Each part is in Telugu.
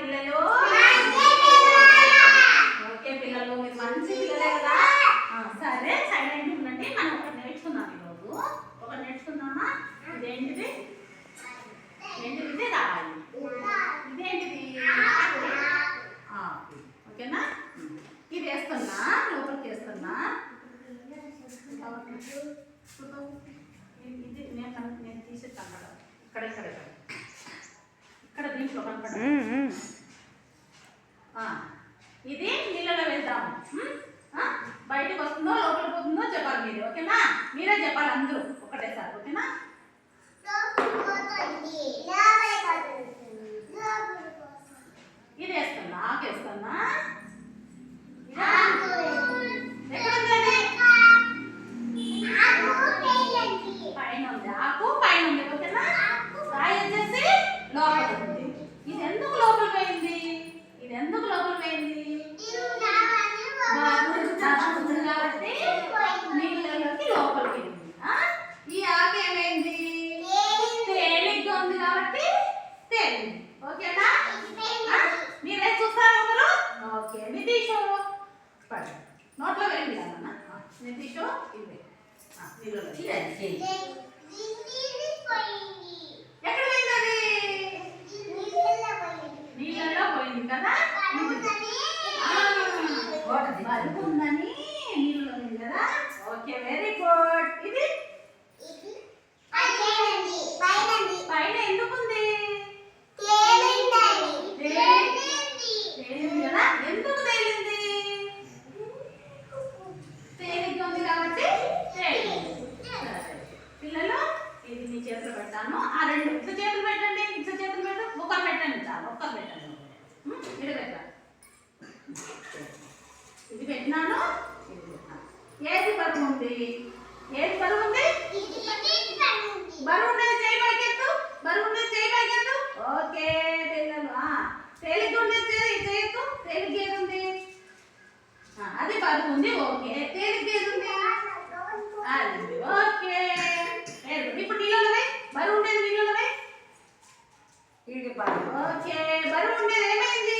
పిల్లలు? ఓకే పిల్లలు, మీరు మంచి పిల్లలే కదా. సరే సైలెంట్ ఉండండి. మనం ఒకటి నేర్చుకుందాం ఈరోజు. ఒకటి నేర్చుకుందామా? ఇదేంటిది? ఏంటిది? రాయి. ఇదేంటిది? ఓకేనా? ఇది వేస్తున్నా, లోపలికి వేస్తున్నా. ఇది నేను తీసేస్తాను కదా. ఇక్కడ దీంట్లో కనపడ. ఇది నీళ్ళలో వేద్దాము. బయటకు వస్తుందో లోపలికి పోతుందో చెప్పాలి మీరు. ఓకేనా? మీరే చెప్పాలి అందరూ ఒకటేసారి. ఓకేనా? ఇది వేస్తున్నా, ఆకేస్తున్నా. పైన ఉంది ఆకు, పైన ఉంది. ఓకేనా? రాయి వచ్చేసి లోపల ఉంది. ఇది ఎందుకు లోపలికి పోయింది? ఇది ఎందుకు లోపలికి పోయింది? కాబట్టి నీళ్ళలోకి లోపలికి వెళ్ళింది. ఈ ఆకు ఏమైంది? తేలిగ్గా ఉంది కాబట్టి తేలింది. ఓకేనా? మీరే చూస్తారు అందరూ? ఓకే. నితీషు నోట్లో వెళ్ళి అన్న. నితీషు ఇవే నీళ్ళలో ఎక్కడ పోయింది? అది నీళ్ళలో పోయింది కదా. బరువు ఉందని నీళ్ళలో ఉంది కదా. Okay, very good. ఇది పైన ఎందుకుంది? తేలింది కదా. ఎందుకు తేలింది? తేలిగ్గా ఉంది కాబట్టి తేలింది. పిల్లలు, ఇది మీ చేతులు పెడతాను. ఆ రెండు ఇట్లా చేతులు పెట్టండి. ఇట్లా చేతులు పెట్టు. ఒక్కరు పెట్టండి. చాలు, ఒక్కరు పెట్టండి. ఇది పెట్టాను. ఇది పెట్టినాను. ఏది బరువు ఉంది? ఏది బరువు ఉంది? బరువు ఉండేది చేయి పైకెత్తు. బరువు ఉండేది చేయి పైకెత్తు. ఓకే పిల్లలు. తేలిగ్గా ఉండేది చేయొద్దు. తేలిగ్గా ఏది ఉంది? అది బరువు ఉంది. ఓకే. తేలిగ్గా ఏది ఉంది? అది. ఓకే. ఇప్పుడు నీళ్ళలో బరువు ఉండేది. నీళ్ళలో ఓకే. బరువు ఉండేది ఏమైంది?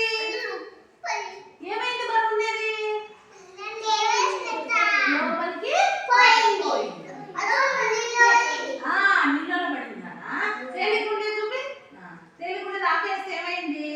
ఏమైంది? బరువు ఉండేది లోపలికి పోయింది. నీళ్ళలో పడిందా? తేలిగుండేది చూపి. తేలిగుండేది ఆపేస్తే ఏమైంది?